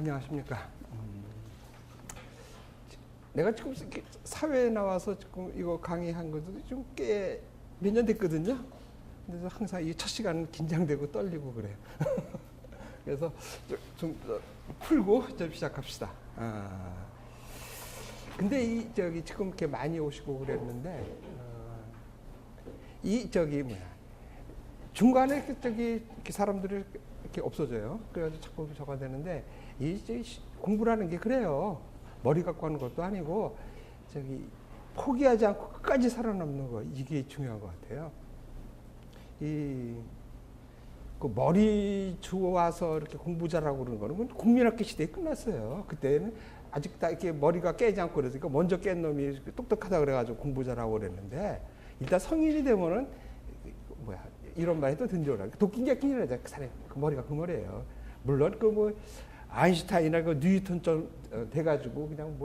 안녕하십니까. 내가 지금 사회에 나와서 지금 이거 강의한 것도 좀 꽤 몇 년 됐거든요. 그래서 항상 이 첫 시간은 긴장되고 떨리고 그래요. 그래서 좀 풀고 좀 시작합시다. 근데 지금 이렇게 많이 오시고 그랬는데, 중간에 이렇게 사람들이 이렇게 없어져요. 그래가지고 자꾸 저가 되는데, 공부라는 게 그래요. 머리 갖고 하는 것도 아니고, 포기하지 않고 끝까지 살아남는 거, 이게 중요한 것 같아요. 그 머리 주워와서 이렇게 공부 잘하고 그러는 거는 국민학교 시대에 끝났어요. 그때는 아직 다 이렇게 머리가 깨지 않고 그러니까 먼저 깬 놈이 똑똑하다 그래가지고 공부 잘하고 그랬는데, 일단 성인이 되면은, 이런 말 해도 든지오라. 도끼 객기는 그 사람, 그 머리가 그 머리예요. 물론 아인슈타인이나 그 뉴턴 돼가지고 그냥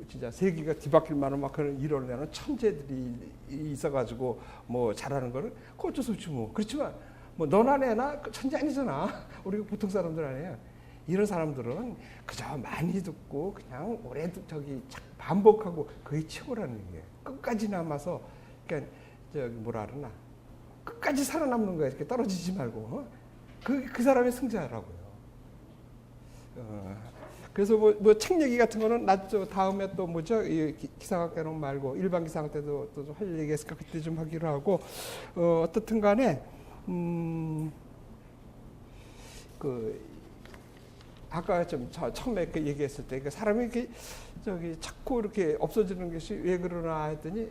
진짜 세계가 뒤바뀔 만한 막 그런 이론을 천재들이 있어가지고 잘하는 거는 그거 어쩔 수 없지 뭐. 그렇지만 너나 내나 천재 아니잖아. 우리가 보통 사람들 아니에요. 이런 사람들은 그저 많이 듣고 그냥 오래 반복하고 그게 최고라는 얘기예요. 끝까지 남아서 그러니까 뭐라 그러나 끝까지 살아남는 거예요. 이렇게 떨어지지 말고 그 사람의 승자라고요. 그래서 책 얘기 같은 거는 다음에 또 기상학 때는 말고 일반 기상학 때도 또 좀 할 얘기 있으니까 그때 좀 하기로 하고, 어떻든 간에 아까 좀 처음에 얘기했을 때 사람이 이렇게 자꾸 이렇게 없어지는 것이 왜 그러나 했더니,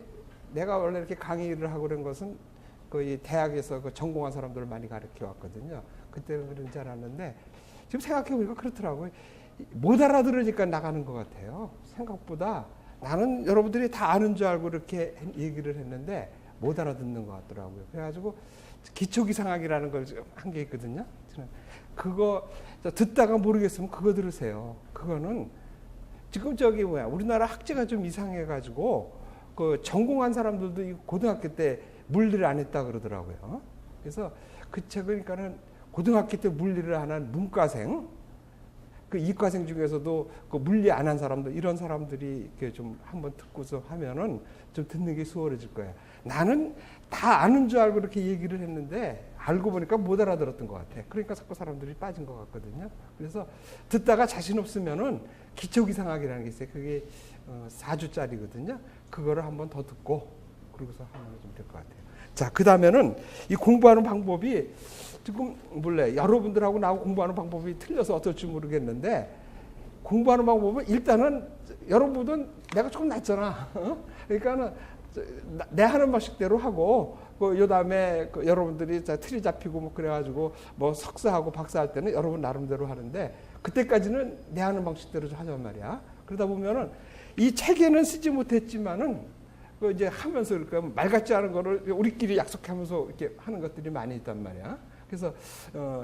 내가 원래 이렇게 강의를 하고 그런 것은 거의 대학에서 전공한 사람들을 많이 가르쳐 왔거든요. 그때는 그런지 알았는데 지금 생각해 보니까 그렇더라고요. 못 알아들으니까 나가는 것 같아요. 생각보다 나는 여러분들이 다 아는 줄 알고 이렇게 얘기를 했는데 못 알아듣는 것 같더라고요. 그래가지고 기초기상학이라는 걸 한 게 있거든요. 그거 듣다가 모르겠으면 그거 들으세요. 그거는 지금 우리나라 학제가 좀 이상해가지고 전공한 사람들도 고등학교 때 물리를 안 했다 그러더라고요. 그래서 그 책을 그러니까는 고등학교 때 물리를 안 한 문과생, 이과생 중에서도 물리 안 한 사람들, 이런 사람들이 이렇게 좀 한번 듣고서 하면은 좀 듣는 게 수월해질 거예요. 나는 다 아는 줄 알고 이렇게 얘기를 했는데 알고 보니까 못 알아들었던 것 같아. 그러니까 자꾸 사람들이 빠진 것 같거든요. 그래서 듣다가 자신 없으면은 기초기상학이라는 게 있어요. 그게 4주짜리거든요. 그거를 한번 더 듣고 그러고서 하면 좀 될 것 같아요. 자, 그 다음에는 이 공부하는 방법이 지금 여러분들하고 나하고 공부하는 방법이 틀려서 어떨지 모르겠는데, 공부하는 방법은 일단은 여러분은 내가 조금 낫잖아. 그러니까는 내 하는 방식대로 하고, 요 다음에 여러분들이 틀이 잡히고 그래가지고 석사하고 박사할 때는 여러분 나름대로 하는데, 그때까지는 내 하는 방식대로 좀 하자는 말이야. 그러다 보면은 이 책에는 쓰지 못했지만은 이제 하면서 말 같지 않은 거를 우리끼리 약속하면서 이렇게 하는 것들이 많이 있단 말이야. 그래서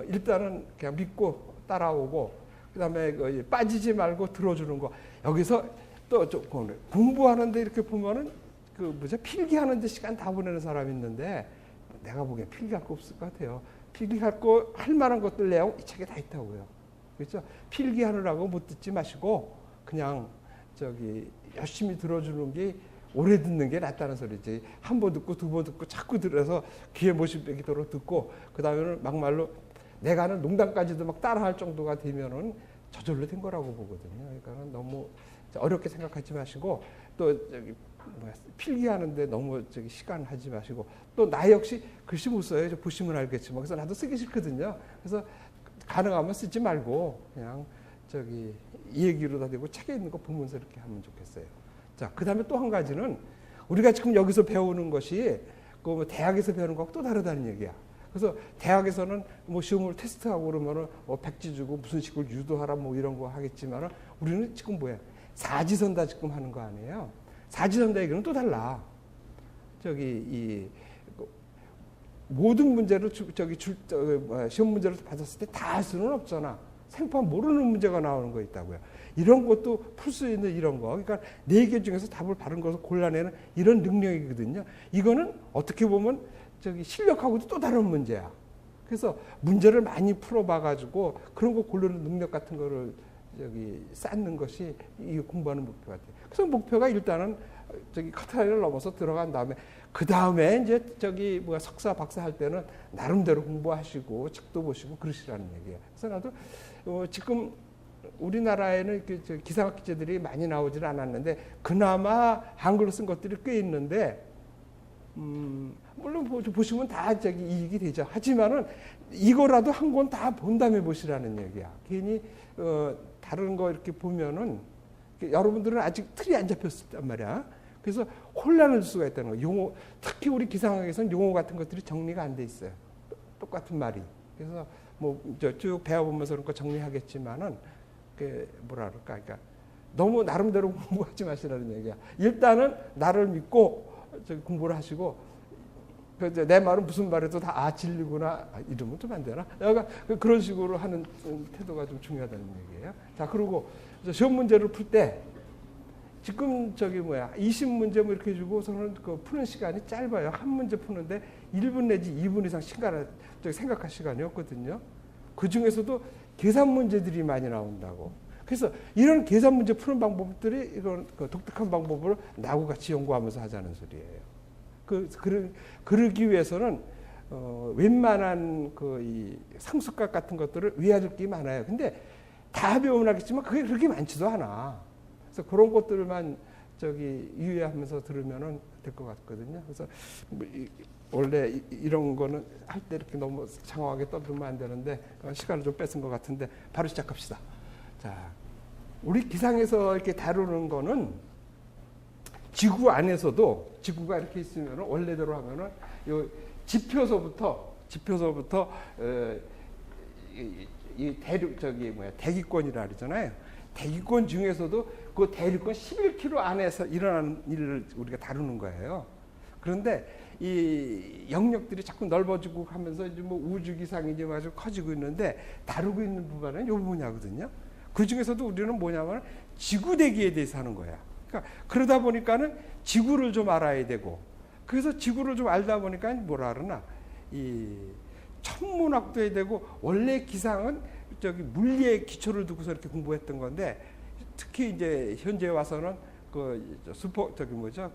일단은 그냥 믿고 따라오고, 그다음에 빠지지 말고 들어주는 거. 여기서 또 공부하는데 이렇게 보면은 필기하는데 시간 다 보내는 사람이 있는데, 내가 보기엔 필기할 거 없을 것 같아요. 필기할 거 할 만한 것들 내용 이 책에 다 있다고요. 그렇죠? 필기하느라고 못 듣지 마시고 그냥 열심히 들어주는 게, 오래 듣는 게 낫다는 소리지. 한 번 듣고 두 번 듣고 자꾸 들어서 귀에 못이 베기도록 듣고, 그 다음에는 막말로 내가 하는 농담까지도 막 따라할 정도가 되면은 저절로 된 거라고 보거든요. 그러니까 너무 어렵게 생각하지 마시고, 또 필기하는데 너무 시간 하지 마시고, 또 나 역시 글씨 못 써요. 보시면 알겠지만. 그래서 나도 쓰기 싫거든요. 그래서 가능하면 쓰지 말고 그냥 이 얘기로 다 되고 책에 있는 거 보면서 이렇게 하면 좋겠어요. 자, 그 다음에 또 한 가지는 우리가 지금 여기서 배우는 것이 대학에서 배우는 것하고 또 다르다는 얘기야. 그래서 대학에서는 시험을 테스트하고 그러면은 백지 주고 무슨 식을 유도하라 이런 거 하겠지만은, 우리는 지금 사지선다 지금 하는 거 아니에요. 사지선다 얘기는 또 달라. 모든 문제를 시험 문제를 받았을 때 다 할 수는 없잖아. 생판 모르는 문제가 나오는 거 있다고요. 이런 것도 풀 수 있는 이런 거. 그러니까 4개 중에서 답을 바른 것을 골라내는 이런 능력이거든요. 이거는 어떻게 보면 실력하고도 또 다른 문제야. 그래서 문제를 많이 풀어봐가지고 그런 거 고르는 능력 같은 거를 쌓는 것이 이 공부하는 목표 같아요. 그래서 목표가 일단은 커트라인을 넘어서 들어간 다음에 그 다음에 이제 석사 박사 할 때는 나름대로 공부하시고 책도 보시고 그러시라는 얘기예요. 그래서 나도 지금 우리나라에는 기상학자들이 많이 나오질 않았는데 그나마 한글로 쓴 것들이 꽤 있는데 물론 보시면 다 이익이 되죠. 하지만은 이거라도 한 권 다 본 다음에 보시라는 얘기야. 괜히 다른 거 이렇게 보면은 여러분들은 아직 틀이 안 잡혔단 말이야. 그래서 혼란을 줄 수가 있다는 거예요. 용어, 특히 우리 기상학에서는 용어 같은 것들이 정리가 안 돼 있어요. 똑같은 말이. 그래서 뭐 쭉 배워보면서 그런 거 정리하겠지만은 뭐라 그럴까, 그러니까 너무 나름대로 공부하지 마시라는 얘기야. 일단은 나를 믿고 공부를 하시고, 내 말은 무슨 말해도 다 진리구나, 이러면 좀 안 되나? 약간 그런 식으로 하는 태도가 좀 중요하다는 얘기예요. 자, 그리고 시험 문제를 풀 때 지금 20문제 뭐 이렇게 주고서는 푸는 시간이 짧아요. 한 문제 푸는데 1분 내지 2분 이상 생각할 시간이 없거든요. 그 중에서도 계산 문제들이 많이 나온다고. 그래서 이런 계산 문제 푸는 방법들이 이런 독특한 방법으로 나하고 같이 연구하면서 하자는 소리예요. 그러기 위해서는 웬만한 이 상수값 같은 것들을 외워둘 게 많아요. 근데 다 배우면 하겠지만 그게 그렇게 많지도 않아. 그래서 그런 것들만 유의하면서 들으면 될 것 같거든요. 그래서 원래 이런 거는 할 때 이렇게 너무 장황하게 떠들면 안 되는데 시간을 좀 뺏은 것 같은데 바로 시작합시다. 자, 우리 기상에서 이렇게 다루는 거는 지구 안에서도 지구가 이렇게 있으면 원래대로 하면은 요 지표서부터 이 대기권이라 그러잖아요. 대기권 중에서도 그 대기권 11km 안에서 일어나는 일을 우리가 다루는 거예요. 그런데 이 영역들이 자꾸 넓어지고 하면서 이제 뭐 우주 기상이 이제 아주 커지고 있는데 다루고 있는 부분은 이 분야거든요. 그 중에서도 우리는 뭐냐면 지구 대기에 대해서 하는 거야. 그러니까 그러다 보니까는 지구를 좀 알아야 되고, 그래서 지구를 좀 알다 보니까 뭐라 그러나 이 천문학도 해야 되고, 원래 기상은 물리의 기초를 두고서 이렇게 공부했던 건데, 특히 이제 현재 와서는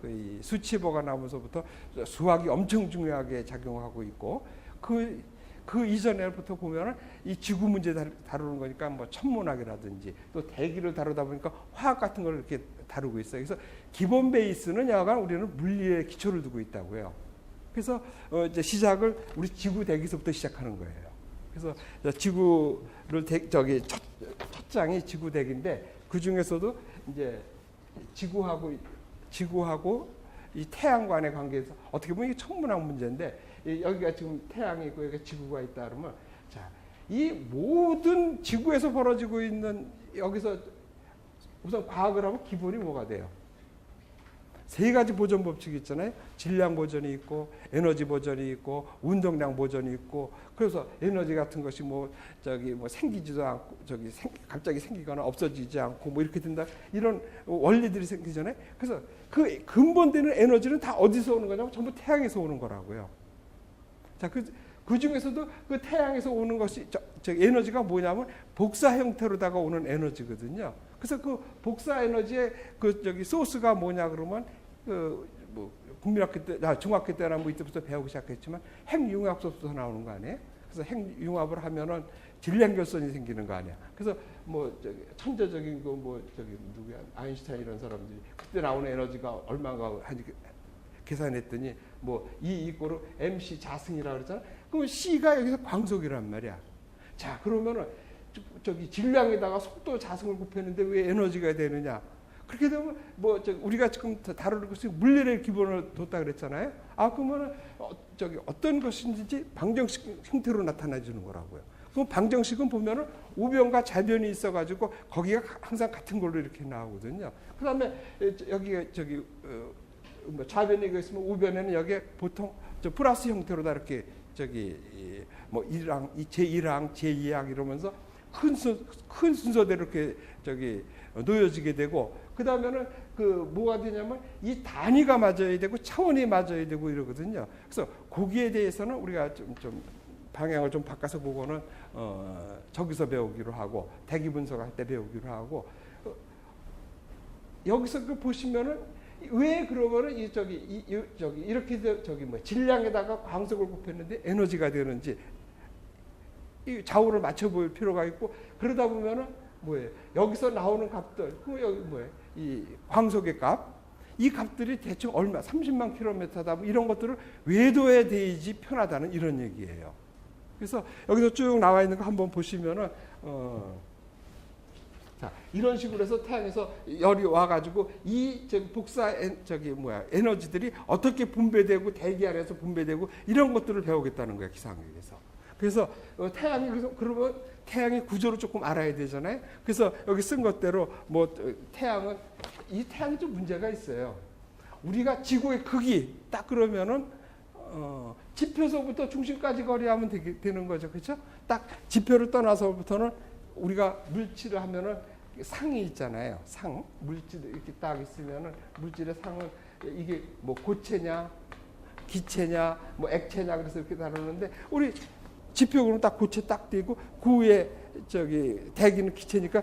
이 수치보가 나오면서부터 수학이 엄청 중요하게 작용하고 있고, 그 이전에부터 보면은 이 지구 문제 다루는 거니까 뭐 천문학이라든지 또 대기를 다루다 보니까 화학 같은 걸 이렇게 다루고 있어요. 그래서 기본 베이스는 약간 우리는 물리의 기초를 두고 있다고요. 그래서 이제 시작을 우리 지구 대기서부터 시작하는 거예요. 그래서 지구를 첫 장이 지구 대기인데, 그 중에서도 이제 지구하고 이 태양과의 관계에서 어떻게 보면 이게 천문학 문제인데, 여기가 지금 태양이 있고 여기가 지구가 있다 그러면, 자, 이 모든 지구에서 벌어지고 있는, 여기서 우선 과학을 하면 기본이 뭐가 돼요? 세 가지 보존 법칙이 있잖아요. 질량 보존이 있고, 에너지 보존이 있고, 운동량 보존이 있고. 그래서 에너지 같은 것이 생기지도 않고, 갑자기 생기거나 없어지지 않고 뭐 이렇게 된다, 이런 원리들이 생기잖아요. 그래서 그 근본되는 에너지는 다 어디서 오는 거냐면 전부 태양에서 오는 거라고요. 자, 그 중에서도 그 태양에서 오는 것이 에너지가 뭐냐면 복사 형태로다가 오는 에너지거든요. 그래서 그 복사 에너지의 소스가 뭐냐 그러면 국민학교 때, 중학교 때나 뭐 이때부터 배우기 시작했지만 핵융합소부터 나오는 거 아니에요? 그래서 핵융합을 하면은 질량결선이 생기는 거 아니야. 그래서 천재적인 누구야, 아인슈타인 이런 사람들이 그때 나오는 에너지가 얼마가 하니 계산했더니 E 이꼬르 mc 자승이라 그러잖아. 그럼 C가 여기서 광속이란 말이야. 자, 그러면은 질량에다가 속도 자승을 곱했는데 왜 에너지가 되느냐? 그렇게 되면 우리가 지금 다루는 것이 물리의 기본을 뒀다 그랬잖아요. 그러면은 어떤 것인지 방정식 형태로 나타나주는 거라고요. 그럼 방정식은 보면은 우변과 좌변이 있어가지고 거기가 항상 같은 걸로 이렇게 나오거든요. 그다음에 여기가 좌변에 있으면 우변에는 여기에 보통 플러스 형태로다 이렇게 제1항, 제2항 이러면서 큰 순서대로 이렇게 놓여지게 되고, 그 다음에는 뭐가 되냐면 이 단위가 맞아야 되고 차원이 맞아야 되고 이러거든요. 그래서 거기에 대해서는 우리가 좀 방향을 좀 바꿔서 그거는 저기서 배우기로 하고 대기 분석할 때 배우기로 하고 여기서 그 보시면은 왜 그러면은 이렇게 질량에다가 광속을 곱했는데 에너지가 되는지 이 좌우를 맞춰 볼 필요가 있고 그러다 보면은 뭐예요? 여기서 나오는 값들 여기 뭐예요? 이 광속의 값 이 값들이 대충 얼마 30만 킬로미터다 뭐 이런 것들을 외도에 대야지 편하다는 이런 얘기예요. 그래서 여기서 쭉 나와 있는 거 한번 보시면은 자, 이런 식으로 해서 태양에서 열이 와가지고 이 복사 에너지들이 어떻게 분배되고 대기 안에서 분배되고 이런 것들을 배우겠다는 거야 기상학에서. 그래서 태양이 그러면 태양의 구조를 조금 알아야 되잖아요. 그래서 여기 쓴 것대로 뭐 이 태양이 좀 문제가 있어요. 우리가 지구의 크기 딱 그러면은 지표서부터 중심까지 거리하면 되는 거죠, 그렇죠? 딱 지표를 떠나서부터는 우리가 물질을 하면은 상이 있잖아요. 상 물질 이렇게 딱 있으면은 물질의 상은 이게 뭐 고체냐, 기체냐, 뭐 액체냐 그래서 이렇게 다루는데 우리 지표로는 딱 고체 딱 되고 그 위에 대기는 기체니까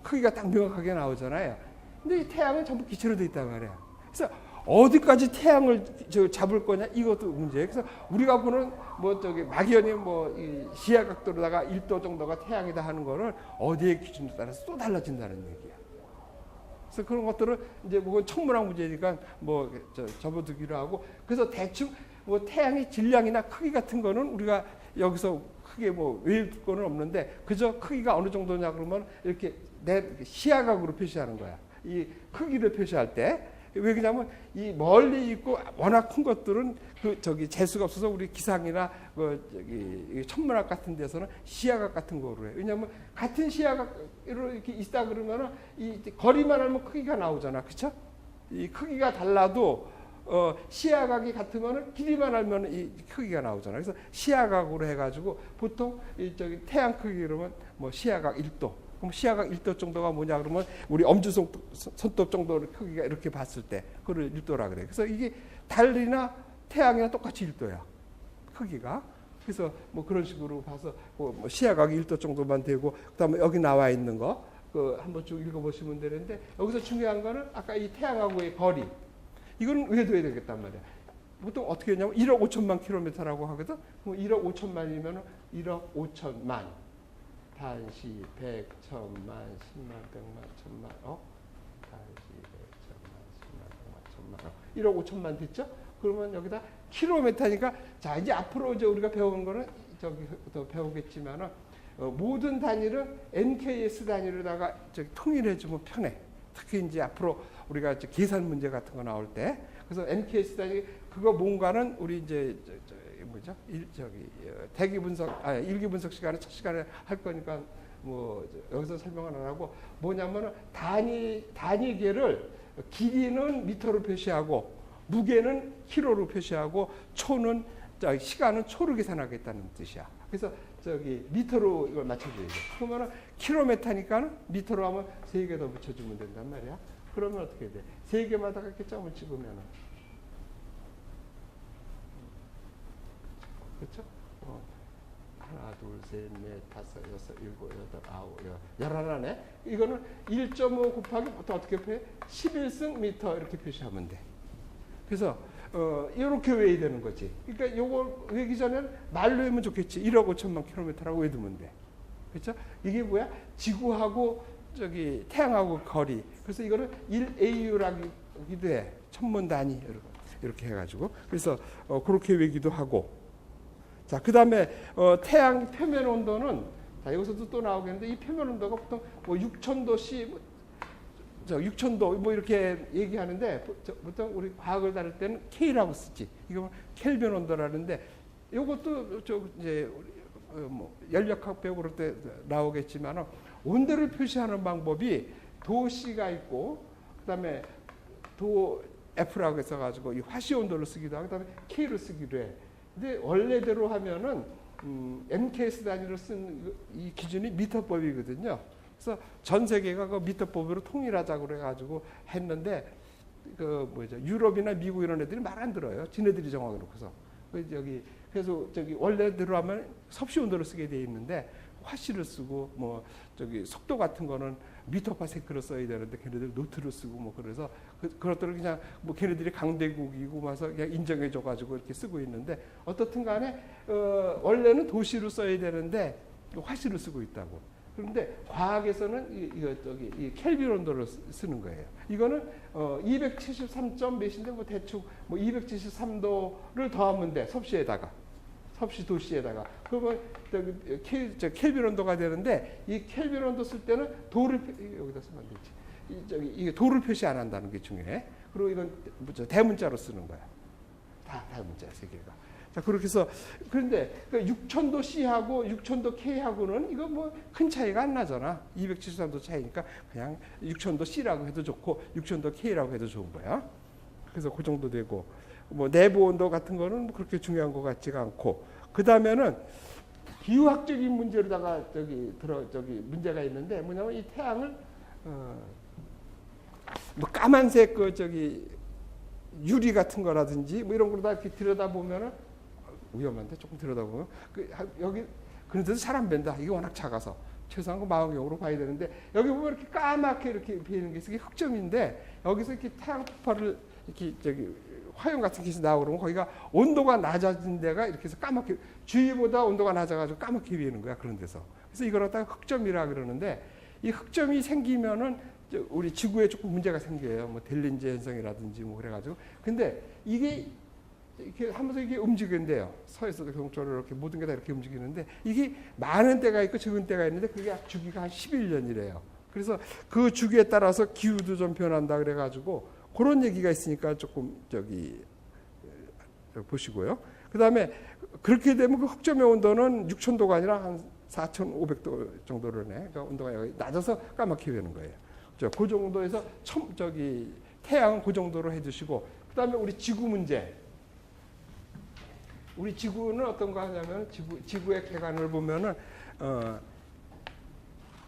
크기가 딱 명확하게 나오잖아요. 근데 이 태양은 전부 기체로 돼 있단 말이야. 그래서 어디까지 태양을 잡을 거냐 이것도 문제예요. 그래서 우리가 보는 막연히 이 시야각도로다가 1도 정도가 태양이다 하는 거는 어디의 기준에 따라서 또 달라진다는 얘기야. 그래서 그런 것들은 이제 천문학 문제니까 접어두기로 하고 그래서 대충 태양의 질량이나 크기 같은 거는 우리가 여기서 크게 외울 거는 없는데 그저 크기가 어느 정도냐 그러면 이렇게 시야각으로 표시하는 거야. 이 크기를 표시할 때 왜 그러냐면 이 멀리 있고 워낙 큰 것들은 재수가 없어서 우리 기상이나 천문학 같은 데서는 시야각 같은 거로 해. 왜냐하면 같은 시야각으로 이렇게 있다 그러면은 이 거리만 하면 크기가 나오잖아, 그렇죠? 이 크기가 달라도 시야각이 같으면은 길이만 알면 이 크기가 나오잖아. 그래서 시야각으로 해가지고 보통 태양 크기 그러면 시야각 1도. 그럼 시야각 1도 정도가 뭐냐 그러면 우리 엄지손톱 정도 크기가 이렇게 봤을 때 그걸 1도라 그래. 그래서 이게 달이나 태양이랑 똑같이 1도야. 크기가. 그래서 그런 식으로 봐서 시야각이 1도 정도만 되고 그다음에 여기 나와 있는 거 한번 쭉 읽어보시면 되는데 여기서 중요한 거는 아까 이 태양하고의 거리. 이건 외도해야 되겠단 말이야. 보통 어떻게 했냐면 1억 5천만 킬로미터라고 하거든. 그럼 1억 5천만이면 1억 5천만. 단시, 100, 1000만, 10만, 100만, 1000만, 단시, 100, 1000만, 10만, 100만, 1000만, 1억 5천만 됐죠? 그러면 여기다 킬로미터니까 자 이제 앞으로 이제 우리가 배운 거는 더 배우겠지만은 모든 단위를 NKS 단위로다가 통일해주면 편해. 특히 이제 앞으로 우리가 계산 문제 같은 거 나올 때 그래서 NKS 단위 그거 뭔가는 우리 이제 대기 분석, 일기 분석 시간에 첫 시간에 할 거니까 여기서 설명을 안 하고 뭐냐면은 단위계를 길이는 미터로 표시하고 무게는 킬로로 표시하고 시간은 초로 계산하겠다는 뜻이야. 그래서 미터로 이걸 맞춰줘야죠. 그러면은 킬로미터니까는 미터로 하면 3개 더 붙여주면 된단 말이야. 그러면 어떻게 돼? 3개마다 이렇게 점을 찍으면은. 그렇죠? 하나, 둘, 셋, 넷, 다섯, 여섯, 일곱, 여덟, 아홉, 열하나네. 이거는 1.5 곱하기 보통 어떻게 표해? 11승 미터 이렇게 표시하면 돼. 그래서 이렇게 외워야 되는 거지. 그러니까 요걸 외기 전에는 말로 외우면 좋겠지. 1억 5천만 킬로미터라고 외우면 돼. 그렇죠? 이게 뭐야? 지구하고 태양하고 거리. 그래서 이거는 1AU라기도 해. 천문 단위 이렇게 해가지고. 그래서 그렇게 외기도 하고. 자, 그 다음에 태양 표면 온도는 자, 여기서도 또 나오겠는데 이 표면 온도가 보통 6,000도씨 6,000도 이렇게 얘기하는데 보통 우리 과학을 다룰 때는 K라고 쓰지. 이거 켈빈 온도라는데 이것도 이제 연력학 배우 그럴 때 나오겠지만 온도를 표시하는 방법이 도C가 있고 그다음에 도 F라고 해서 가지고 이 화씨 온도를 쓰기도 하고 그다음에 K로 쓰기도 해. 근데 원래대로 하면은 MKS 단위로 쓴 이 기준이 미터법이거든요. 그래서 전 세계가 그 미터법으로 통일하자고 그래가지고 했는데 유럽이나 미국 이런 애들이 말 안 들어요. 지네들이 정하게 놓고서. 그래서 저기 원래대로 하면 섭씨 온도를 쓰게 돼 있는데 화씨를 쓰고 뭐 저기 속도 같은 거는 미터파세크로 써야 되는데 걔네들 노트를 쓰고 뭐 그래서 그것들을 그냥 뭐 걔네들이 강대국이고 와서 그냥 인정해줘 가지고 이렇게 쓰고 있는데 어떻든 간에 원래는 도시로 써야 되는데 화씨를 쓰고 있다고. 그런데 과학에서는 이 켈빈 온도를 쓰는 거예요. 이거는 273점 몇인데 뭐 대충 뭐 273도를 더하면 돼. 섭씨 도시에다가 그러면 켈빈 온도가 되는데 이 켈빈 온도 쓸 때는 도를 여기다 쓰면 안 되지. 이게 도를 표시 안 한다는 게 중요해. 그리고 이건 대문자로 쓰는 거야. 다 대문자 세 개가. 자, 그렇게 해서 그런데 6000도 C하고 6000도 K하고는 이거 뭐 큰 차이가 안 나잖아. 273도 차이니까 그냥 6000도 C라고 해도 좋고 6000도 K라고 해도 좋은 거야. 그래서 그 정도 되고 뭐 내부 온도 같은 거는 뭐 그렇게 중요한 것 같지가 않고 그 다음에는 기후학적인 문제로다가 저기 문제가 있는데 뭐냐면 이 태양을 뭐 까만색 그 저기 유리 같은 거라든지 뭐 이런 거다 이렇게 들여다 보면은 위험한데 조금 들여다보면 여기 그런데도 잘 안 뵌다. 이게 워낙 작아서 최소한 그 망원경으로 봐야 되는데 여기 보면 이렇게 까맣게 이렇게 비는 게 있어. 이게 흑점인데 여기서 이렇게 태양 폭발을 이렇게 저기 화염 같은 게 나오고 그러면 거기가 온도가 낮아진 데가 이렇게 해서 까맣게 주위보다 온도가 낮아가지고 까맣게 비는 거야. 그런 데서. 그래서 이걸 갖다가 흑점이라 그러는데 이 흑점이 생기면은 우리 지구에 조금 문제가 생겨요. 뭐 델린제 현상이라든지 뭐 그래가지고. 근데 이게 이렇게 하면서 이게 움직인대요. 서에서도 동쪽으로 이렇게 모든 게 다 이렇게 움직이는데 이게 많은 때가 있고 적은 때가 있는데 그게 주기가 한 11년이래요. 그래서 그 주기에 따라서 기후도 좀 변한다 그래가지고 그런 얘기가 있으니까 조금 저기 보시고요. 그 다음에 그렇게 되면 그 흑점의 온도는 6000도가 아니라 한 4500도 정도를 내. 그러니까 온도가 낮아서 까맣게 되는 거예요. 그 정도에서 저기 태양은 그 정도로 해두시고 그 다음에 우리 지구 문제. 우리 지구는 어떤 거 하냐면 지구의 객관을 보면은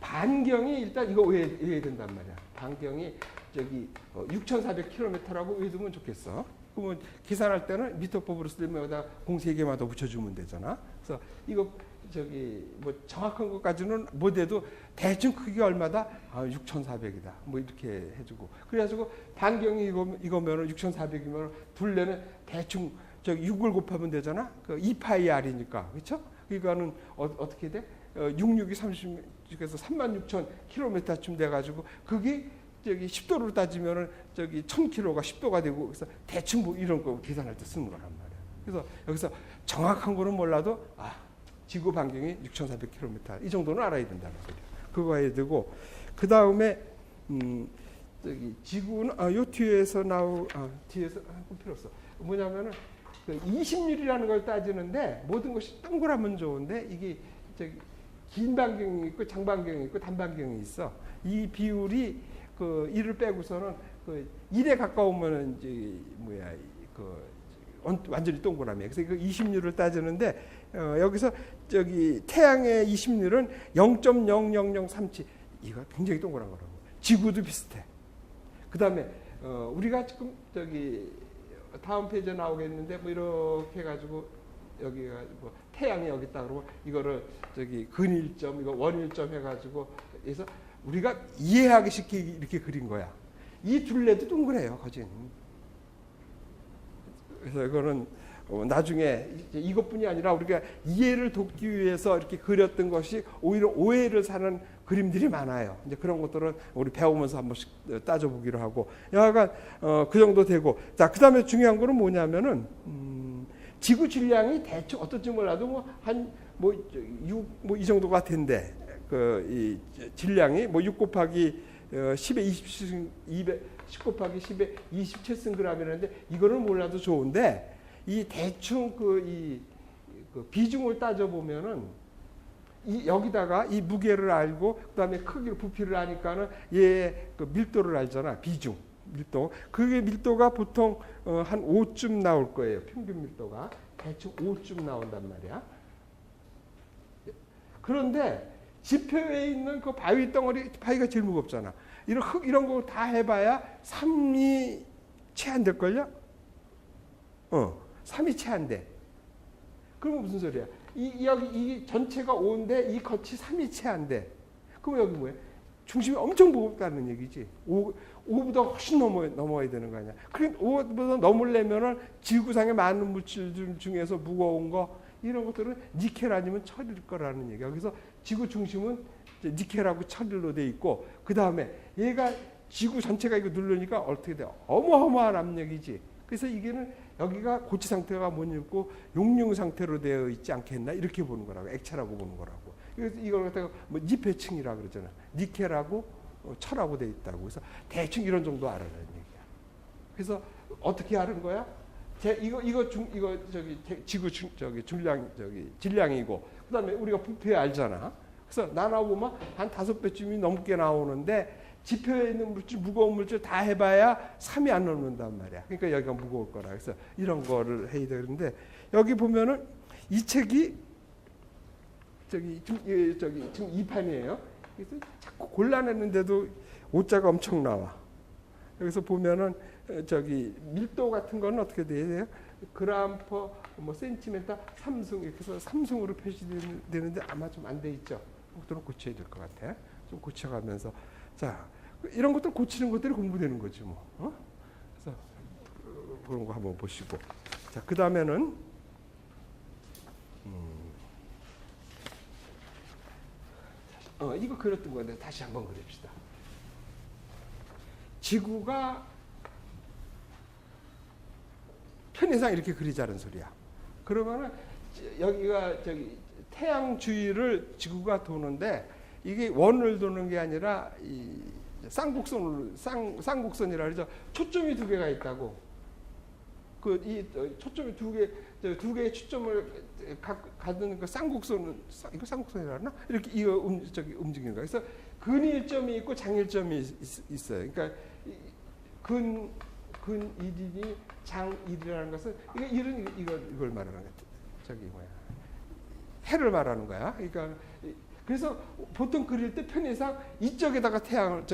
반경이 일단 이거 외워야 된단 말이야. 반경이 저기 6,400km라고 외우면 좋겠어. 그러면 계산할 때는 미터법으로 쓰면 여기다 공 3개만 더 붙여주면 되잖아. 그래서 이거 저기 뭐 정확한 것까지는 못해도 대충 크기가 얼마다? 6,400이다. 뭐 이렇게 해주고 그래가지고 반경이 이거면은 6,400이면 둘레는 대충 저기 6을 곱하면 되잖아. 그 2파이 r이니까 그렇죠? 이거는 어떻게 돼? 66이 30에서 36,000km쯤 돼가지고 그게 저기 10도로 따지면은 저기 1000km가 10도가 되고 그래서 대충 뭐 이런 거 계산할 때 쓰는 거란 말이야. 그래서 여기서 정확한 거는 몰라도 지구 반경이 6,400km 이 정도는 알아야 된다는 소리야. 그거 해야 되고 그 다음에 저기 지구는 요 뒤에서 뒤에서 필요 없어. 뭐냐면은 그 20률이라는 걸 따지는데 모든 것이 동그라면 좋은데 이게 저기 긴 반경이 있고 장반경이 있고 단반경이 있어. 이 비율이 그 1을 빼고서는 그 1에 가까우면은 이제 완전히 동그라미야. 그래서 그 20률을 따지는데 여기서 저기 태양의 20률은 0.00037 이거 굉장히 동그란 거라고. 지구도 비슷해. 그다음에 우리가 지금 저기 다음 페이지에 나오겠는데 뭐 이렇게 해가지고 여기가 뭐 태양이 여기 있다 그러고 이거를 저기 근일점 이거 원일점 해가지고 그래서 우리가 이해하기 쉽게 이렇게 그린 거야. 이 둘레도 동그래요, 거진. 그래서 이거는 나중에 이것뿐이 아니라 우리가 이해를 돕기 위해서 이렇게 그렸던 것이 오히려 오해를 사는 그림들이 많아요. 이제 그런 것들은 우리 배우면서 한 번씩 따져보기로 하고, 여하간 그 정도 되고, 자 그다음에 중요한 거는 뭐냐면은 지구 질량이 대충 어떨지 몰라도 뭐 한 뭐 6 뭐 이 정도가 된대. 그 이 질량이 뭐 6 곱하기 10에 27승 10 곱하기 10에 27승g이라는데 이거는 몰라도 좋은데 이 대충 그 비중을 따져 보면은 여기다가 이 무게를 알고 그다음에 크기를 부피를 아니까는 얘 그 밀도를 알잖아. 비중 밀도. 그게 밀도가 보통 한 5쯤 나올 거예요. 평균 밀도가 대충 5쯤 나온단 말이야. 그런데 지표에 있는 그 바위 덩어리, 바위가 제일 무겁잖아. 이런 흙 이런 거 다 해봐야 3이 채 안 될걸요? 3이 채 안 돼. 그러면 무슨 소리야? 여기 이 전체가 5인데 이 겉이 3이 채 안 돼. 그럼 여기 뭐야? 중심이 엄청 무겁다는 얘기지. 5보다 훨씬 넘어야 되는 거 아니야. 그래 5보다 넘으려면은 지구상의 많은 물질 중에서 무거운 거 이런 것들은 니켈 아니면 철일 거라는 얘기야. 그래서 지구 중심은 니켈하고 철로 돼 있고 그 다음에 얘가 지구 전체가 이거 누르니까 어떻게 돼? 어마어마한 압력이지. 그래서 이게는 여기가 고체 상태가 못 있고 용융 상태로 되어 있지 않겠나 이렇게 보는 거라고. 액체라고 보는 거라고. 그래서 이걸 갖다가 뭐 니폐층이라 그러잖아. 니켈하고 철하고 돼 있다고. 그래서 대충 이런 정도 알아라는 얘기야. 그래서 어떻게 아는 거야? 이거 지구 질량이고 그다음에 우리가 부피 알잖아. 그래서 나눠보면 한 5배쯤이 넘게 나오는데 지표에 있는 물질, 무거운 물질 다 해봐야 3이 안 넘는단 말이야. 그러니까 여기가 무거울 거라. 그래서 이런 거를 해야 되는데 여기 보면은 이 책이 지금 2판이에요. 그래서 자꾸 골라냈는데도 오자가 엄청 나와. 여기서 보면은 밀도 같은 거는 어떻게 돼요? 그램 퍼 뭐 센티미터 3승 이렇게 해서 3승으로 표시되는데 아마 좀 안 돼 있죠. 그것들은 고쳐야 될 것 같아. 좀 고쳐가면서 자 이런 것들 고치는 것들이 공부되는 거지 뭐. 그래서 그런 거 한번 보시고 자 그 다음에는 이거 그렸던 건데 다시 한번 그립시다. 지구가 편의상 이렇게 그리자는 소리야. 그러면은 여기가 태양 주위를 지구가 도는데 이게 원을 도는 게 아니라 이 쌍곡선이라 그러죠. 초점이 2개가 있다고. 이 초점이 두 개의 초점을 갖는 그 쌍곡선은 이거 쌍곡선이라 하나? 이렇게 이거 움직이는 거야. 그래서 근일점이 있고 장일점이 있어요. 그러니까 근일이니 장일이라는 것은 이걸 말하는 거야. 해를 말하는 거야. 그러니까 그래서 보통 그릴 때 편의상 이쪽에다가 태양을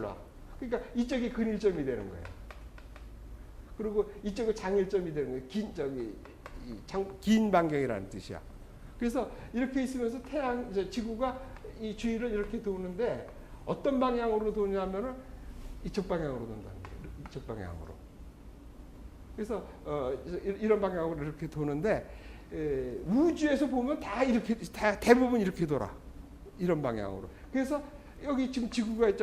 놔. 그러니까 이쪽이 근일점이 되는 거예요. 그리고 이쪽은 장일점이 되는 거예요. 긴 반경이라는 뜻이야. 그래서 이렇게 있으면서 지구가 이 주위를 이렇게 도는데 어떤 방향으로 도냐면은 이쪽 방향으로 돈다는 거예요. 이쪽 방향으로. 그래서 이런 방향으로 이렇게 도는데 우주에서 보면 다 대부분 이렇게 돌아. 이런 방향으로. 그래서 여기 지금 지구가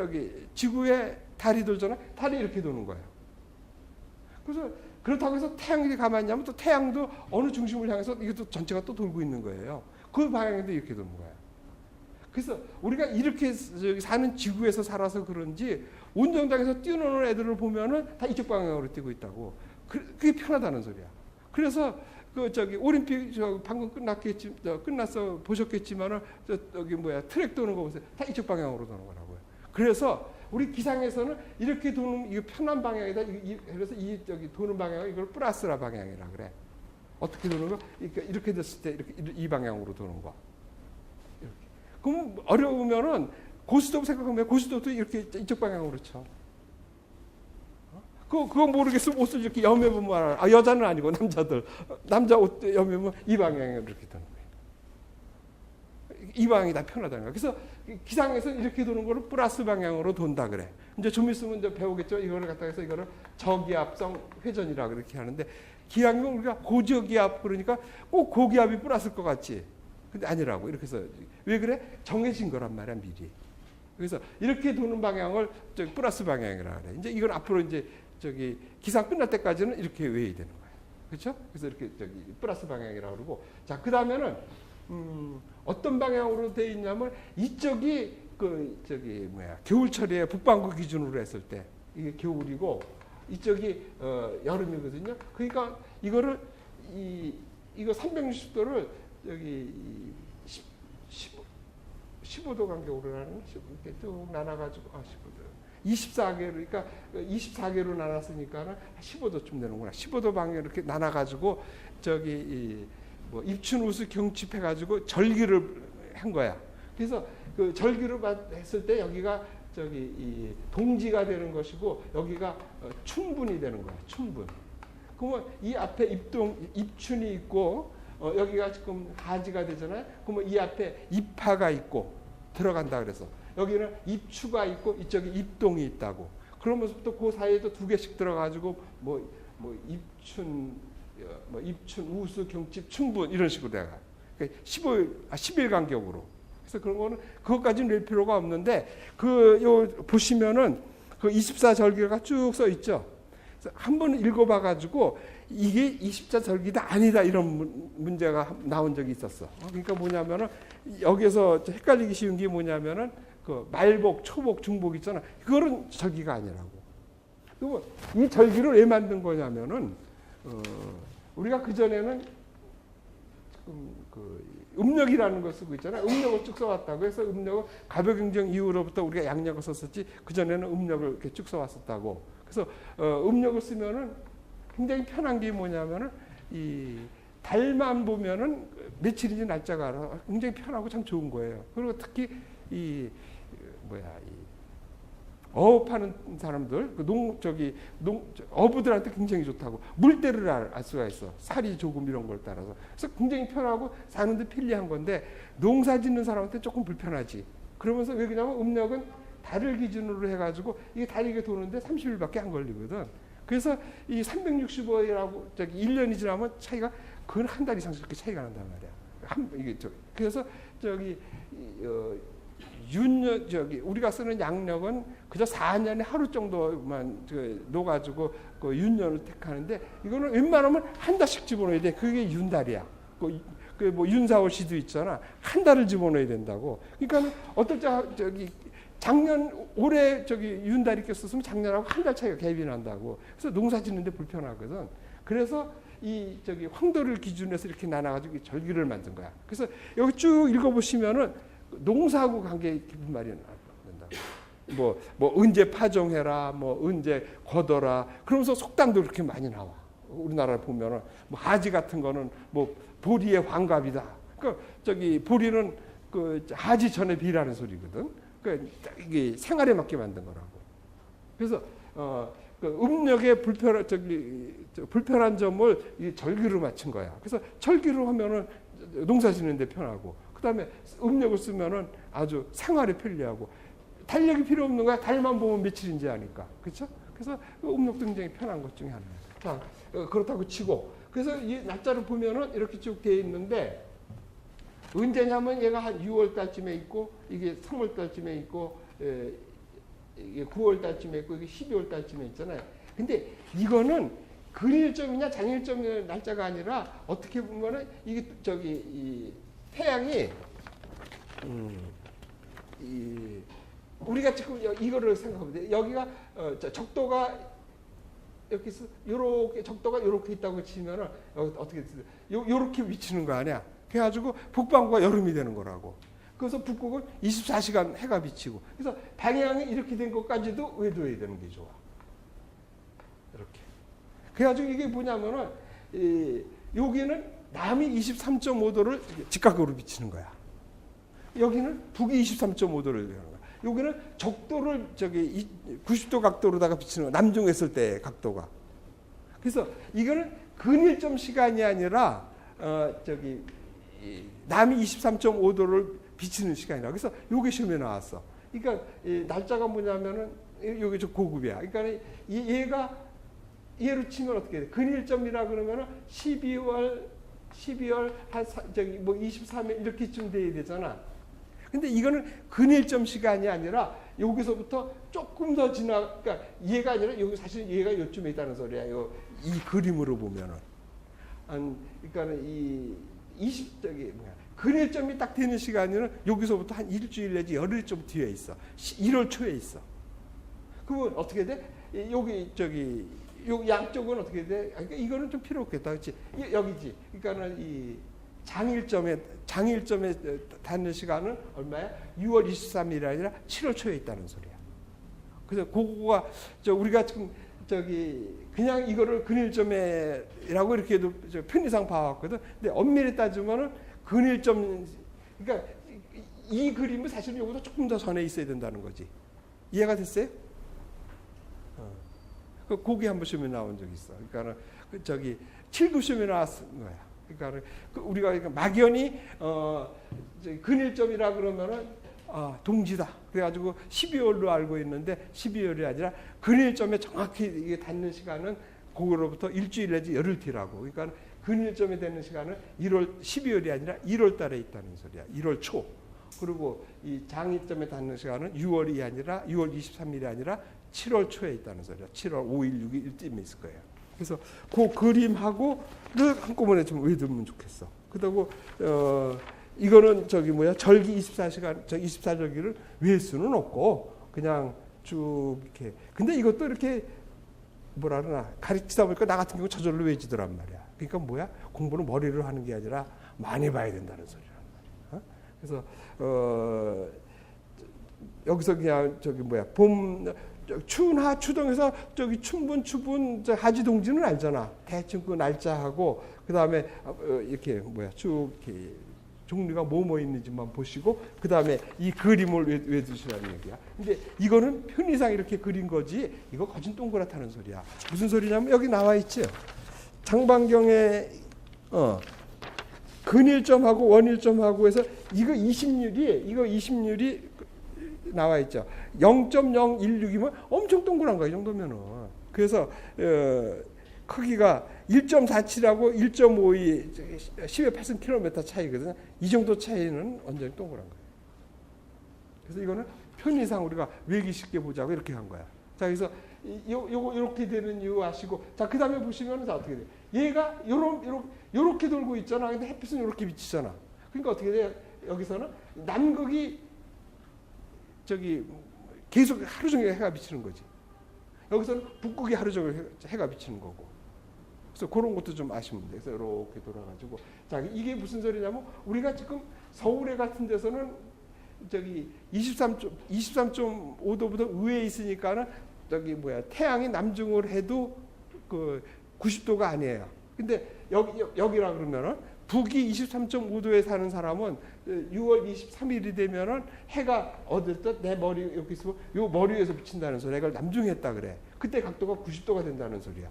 지구에 달이 돌잖아. 달이 이렇게 도는 거예요. 그래서 그렇다고 해서 태양이 가만히 있냐면 또 태양도 어느 중심을 향해서 이것도 전체가 또 돌고 있는 거예요. 그 방향에도 이렇게 도는 거예요. 그래서 우리가 이렇게 사는 지구에서 살아서 그런지 운동장에서 뛰노는 애들을 보면은 다 이쪽 방향으로 뛰고 있다고. 그게 편하다는 소리야. 그래서 올림픽 방금 끝났어 보셨겠지만은 트랙 도는 거 보세요. 다 이쪽 방향으로 도는 거라고요. 그래서 우리 기상에서는 이렇게 도는 이거 편한 방향이다. 그래서 도는 방향을 이걸 플러스라 방향이라 그래. 어떻게 도는 거? 그러니까 이렇게 됐을 때 이 방향으로 도는 거. 이렇게. 그럼 어려우면은 고스톱 생각하면 고스톱도 이렇게 이쪽 방향으로 쳐. 그거 모르겠으면 옷을 이렇게 여매보면 여자는 아니고 남자 옷 여매면 이 방향으로 이렇게 도는 거예요. 이 방향이 다 편하다는 거예요. 그래서 기상에서 이렇게 도는 거를 플러스 방향으로 돈다 그래. 이제 좀 있으면 이제 배우겠죠. 이거를 갖다 해서 이거를 저기압성 회전이라고 그렇게 하는데 기압이면 우리가 고저기압 그러니까 꼭 고기압이 플러스일 것 같지. 근데 아니라고. 이렇게 해서 왜 그래? 정해진 거란 말이야 미리. 그래서 이렇게 도는 방향을 플러스 방향이라 그래. 이제 이건 앞으로 이제 기상 끝날 때까지는 이렇게 외워야 되는 거예요. 그렇죠? 그래서 이렇게 플러스 방향이라고 그러고 자, 그다음에는 어떤 방향으로 돼 있냐면 이쪽이 겨울철에 북반구 기준으로 했을 때 이게 겨울이고 이쪽이 여름이거든요. 그러니까 이거를 이거 360도를 여기 15도 간격으로 나누는 이렇게 쭉 나눠가지고 15도. 24개로 그러니까 24개로 나눴으니까는 15도쯤 되는구나. 15도 방향 이렇게 나눠가지고 입춘우수 경칩해가지고 절기를 한 거야. 그래서 그 절기를 했을 때 여기가 이 동지가 되는 것이고 여기가 춘분이 되는 거야. 춘분. 그러면 이 앞에 입춘이 있고 여기가 지금 하지가 되잖아요. 그러면 이 앞에 입하가 있고 들어간다 그래서 여기는 입추가 있고 이쪽에 입동이 있다고. 그러면서부터 그 사이에도 두 개씩 들어가지고 뭐 입춘, 우수, 경칩, 충분 이런 식으로 내가 10일 간격으로. 그래서 그런 거는 그것까지는 낼 필요가 없는데 보시면은 그 24절기가 쭉 써 있죠. 한번 읽어봐가지고 이게 24절기다 아니다 이런 문제가 나온 적이 있었어. 그러니까 뭐냐면은 여기서 헷갈리기 쉬운 게 뭐냐면은 그 말복, 초복, 중복 있잖아. 그거는 절기가 아니라고. 그리고 이 절기를 왜 만든 거냐면은 우리가 그 전에는 음력이라는 걸 쓰고 있잖아요. 음력을 쭉 써왔다고 해서 음력은 가벼경정 이후로부터 우리가 양력을 썼었지 그 전에는 음력을 이렇게 쭉 써왔었다고. 그래서 음력을 쓰면은 굉장히 편한 게 뭐냐면은 이 달만 보면은 며칠인지 날짜가 알아. 굉장히 편하고 참 좋은 거예요. 그리고 특히 어업하는 사람들, 어부들한테 굉장히 좋다고. 물때를 알 수가 있어. 살이 조금 이런 걸 따라서. 그래서 굉장히 편하고 사는데 편리한 건데 농사 짓는 사람한테 조금 불편하지. 그러면서 왜 그러냐면 음력은 달을 기준으로 해가지고 이게 달이 이게 도는데 30일밖에 안 걸리거든. 그래서 이 365일하고 1년이 지나면 차이가 근 한 달 이상씩 그렇게 차이가 난단 말이야. 그래서 우리가 쓰는 양력은 그저 4년에 하루 정도만 놓아가지고 그 윤년을 택하는데 이거는 웬만하면 한 달씩 집어넣어야 돼. 그게 윤달이야. 뭐 윤사월 시도 있잖아. 한 달을 집어넣어야 된다고. 그러니까 어떨 때 올해 윤달이 꼈었으면 작년하고 한 달 차이가 갭이 난다고. 그래서 농사 짓는데 불편하거든. 그래서 황도를 기준해서 이렇게 나눠가지고 절기를 만든 거야. 그래서 여기 쭉 읽어보시면은 농사하고 관계 깊은 말이 나온다. 언제 파종해라, 언제 걷어라. 그러면서 속담도 그렇게 많이 나와. 우리나라 보면은 하지 같은 거는 보리의 환갑이다. 그러니까 보리는 하지 전에 비라는 소리거든. 그러니까 이게 생활에 맞게 만든 거라고. 그래서 음력의 불편한 점을 이 절기로 맞춘 거야. 그래서 절기로 하면은 농사 짓는데 편하고. 그다음에 음력을 쓰면은 아주 생활에 편리하고 달력이 필요 없는 거야. 달만 보면 며칠인지 아니까. 그렇죠? 그래서 음력도 굉장히 편한 것 중에 하나예요. 자, 그렇다고 치고 그래서 이 날짜를 보면은 이렇게 쭉 돼 있는데 언제냐면 얘가 한 6월 달쯤에 있고 이게 3월 달쯤에 있고 이게 9월 달쯤에 있고 이게 12월 달쯤에 있잖아요. 근데 이거는 근일점이냐 장일점이냐 날짜가 아니라 어떻게 보면은 이게 이 태양이 우리가 지금 이거를 생각하면 돼. 여기가 적도가 이렇게 요렇게 적도가 요렇게 있다고 치면은 여기 어떻게 요렇게 비치는 거 아니야? 그래가지고 북반구가 여름이 되는 거라고. 그래서 북극은 24시간 해가 비치고. 그래서 방향이 이렇게 된 것까지도 외도해야 되는 게 좋아. 이렇게. 그래가지고 이게 뭐냐면은 여기는 남이 23.5도를 직각으로 비치는 거야. 여기는 북이 23.5도를 비치는 거야. 여기는 적도를 90도 각도로다가 비치는 거야. 남중했을 때 각도가. 그래서 이거는 근일점 시간이 아니라 남이 23.5도를 비치는 시간이라. 그래서 요게 시험에 나왔어. 그러니까 날짜가 뭐냐면은 요게 좀 고급이야. 그러니까 얘로 치면 어떻게 돼? 근일점이라 그러면은 12월 한 23일 이렇게쯤 돼야 되잖아. 근데 이거는 근일점 시간이 아니라 여기서부터 조금 더 그러니까 얘가 아니라 여기 사실 얘가 요쯤에 있다는 소리야. 이 그림으로 보면은. 그러니까는 근일점이 딱 되는 시간에는 여기서부터 한 일주일 내지 열흘 좀 뒤에 있어. 1월 초에 있어. 그러면 어떻게 돼? 요 양쪽은 어떻게 돼? 그러니까 이거는 좀 필요 없겠다. 그렇지? 여기지. 그러니까는 이 장일점에 닿는 시간은 얼마야? 6월 23일이 아니라 7월 초에 있다는 소리야. 그래서 그거가 우리가 지금 그냥 이거를 근일점이라고 이렇게도 편의상 봐왔거든. 근데 엄밀히 따지면은 근일점, 그러니까 이 그림은 사실은 여기보다 조금 더 전에 있어야 된다는 거지. 이해가 됐어요? 거기 한번 시험에 나온 적이 있어. 그러니까 7급 시험에 나왔은 거야. 그러니까 우리가 막연히 근일점이라 그러면은 동지다. 그래가지고 12월로 알고 있는데 12월이 아니라 근일점에 정확히 이게 닿는 시간은 그거로부터 일주일 내지 열흘 뒤라고. 그러니까 근일점이 되는 시간은 12월이 아니라 1월 달에 있다는 소리야. 1월 초. 그리고 이 장이점에 닿는 시간은 6월이 아니라 6월 23일이 아니라 7월 초에 있다는 소리야. 7월 5일, 6일 쯤에 있을 거예요. 그래서 그 그림하고를 한꺼번에 좀 외우면 좋겠어. 그리고 이거는 절기 24시간, 24절기를 외울 수는 없고 그냥 쭉 이렇게. 근데 이것도 이렇게 뭐라 그러나 가르치다 보니까 나 같은 경우 저절로 외워지더란 말이야. 그러니까 뭐야? 공부는 머리로 하는 게 아니라 많이 봐야 된다는 소리란 말이야. 그래서 여기서 그냥 봄 추운하 추동해서 춘분 추분 하지동지는 알잖아. 대충 그 날짜하고 그 다음에 이렇게 쭉 이렇게 종류가 뭐 있는지만 보시고 그 다음에 이 그림을 외두시라는 얘기야. 근데 이거는 편의상 이렇게 그린 거지 이거 거진 동그랗다는 소리야. 무슨 소리냐면 여기 나와 있죠. 장반경에 근일점하고 원일점하고 해서 이거 20률이 나와 있죠. 0.016이면 엄청 동그란 거야, 이 정도면은. 그래서 크기가 1.47하고 1.52 10의 8km 차이거든요. 이 정도 차이는 완전히 동그란 거예요. 그래서 이거는 편의상 우리가 외기 쉽게 보자고 이렇게 한 거야. 자, 그래서 요거 이렇게 되는 이유 아시고, 자, 그 다음에 보시면 어떻게 돼? 얘가 요렇게 돌고 있잖아. 근데 햇빛은 요렇게 비치잖아. 그러니까 어떻게 돼? 여기서는 남극이 계속 하루 종일 해가 비치는 거지. 여기서는 북극이 하루 종일 해가 비치는 거고. 그래서 그런 것도 좀 아시면 돼요. 그래서 이렇게 돌아가지고. 자, 이게 무슨 소리냐면 우리가 지금 서울에 같은 데서는 23.5도보다 위에 있으니까는 태양이 남중을 해도 그 90도가 아니에요. 근데 여기라 그러면은 북이 23.5도에 사는 사람은 6월 23일이 되면은 해가 어디서 내 머리 여기 있으면 요 머리 위에서 비친다는 소리야. 이걸 남중했다 그래. 그때 각도가 90도가 된다는 소리야.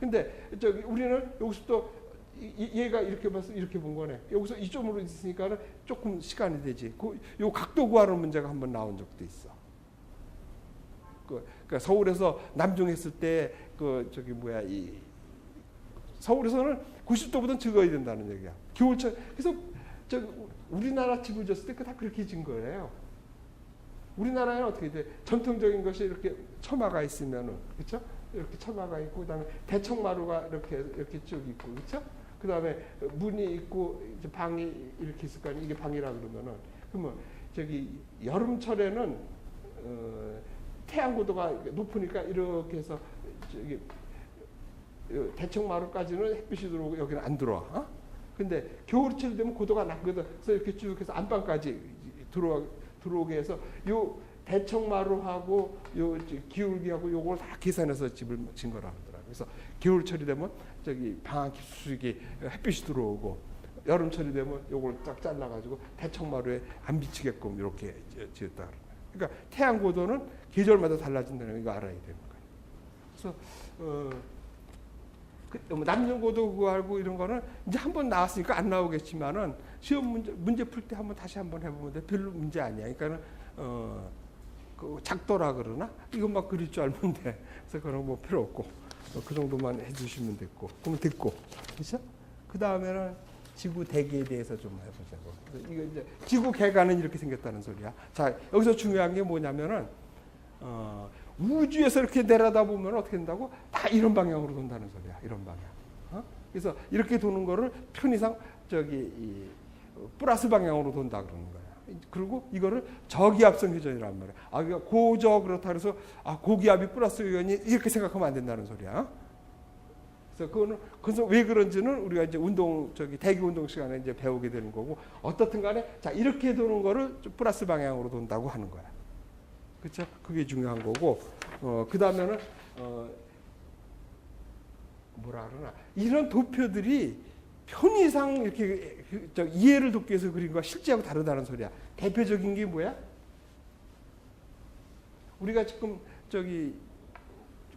근데 우리는 여기서 또 얘가 이렇게 봐서 이렇게 본 거네. 여기서 이쪽으로 있으니까는 조금 시간이 되지. 요 각도 구하는 문제가 한번 나온 적도 있어. 그러니까 서울에서 남중했을 때 서울에서는 90도보다 적어야 된다는 얘기야. 겨울철. 그래서 우리나라 집을 졌을 때 다 그렇게 진 거예요. 우리나라에는 어떻게 돼? 전통적인 것이 이렇게 처마가 있으면은, 그렇죠? 이렇게 처마가 있고, 그다음에 대청마루가 이렇게 쭉 있고, 그렇죠? 그다음에 문이 있고 이제 방이 이렇게 있을 거 아니에요. 이게 방이라 그러면은, 그러면 여름철에는 태양 고도가 높으니까 이렇게 해서 대청마루까지는 햇빛이 들어오고 여기는 안 들어와. 근데 겨울철 되면 고도가 낮거든. 그래서 이렇게 쭉 해서 안방까지 들어오게 해서 요 대청마루하고 요 기울기하고 요걸 다 계산해서 집을 진 거라 하더라고요. 그래서 겨울철이 되면 방학 깊숙이 햇빛이 들어오고, 여름철이 되면 요걸 딱 잘라가지고 대청마루에 안 비치게끔 이렇게 지었다. 그러니까 태양 고도는 계절마다 달라진다는 거 이거 알아야 되는 거예요. 그래서 남녀 고도 구하고 이런 거는 이제 한번 나왔으니까 안 나오겠지만은 시험 문제 풀 때 다시 한번 해보면 돼. 별로 문제 아니야. 그러니까는 그 작도라 그러나 이것만 그릴 줄 알면 돼. 그래서 그런 거 필요 없고 그 정도만 해주시면 됐고, 그러면 됐고, 그렇죠? 그 다음에는 지구 대기에 대해서 좀 해보자고. 이거 이제 지구 개가는 이렇게 생겼다는 소리야. 자, 여기서 중요한 게 뭐냐면은 우주에서 이렇게 내려다 보면 어떻게 된다고? 다 이런 방향으로 돈다는 소리야. 이런 방향. 그래서 이렇게 도는 거를 편의상 플러스 방향으로 돈다 그러는 거야. 그리고 이거를 저기압성 회전이란 말이야. 그러니까 고저 그렇다 그래서 고기압이 플러스 의원이 이렇게 생각하면 안 된다는 소리야. 그래서 왜 그런지는 우리가 이제 대기 운동 시간에 이제 배우게 되는 거고, 어떻든 간에 자, 이렇게 도는 거를 플러스 방향으로 돈다고 하는 거야. 그렇죠? 그게 중요한 거고, 그 다음에는 뭐라 그러나 이런 도표들이 편의상 이렇게 이해를 돕기 위해서 그린 거와 실제하고 다르다는 소리야. 대표적인 게 뭐야? 우리가 지금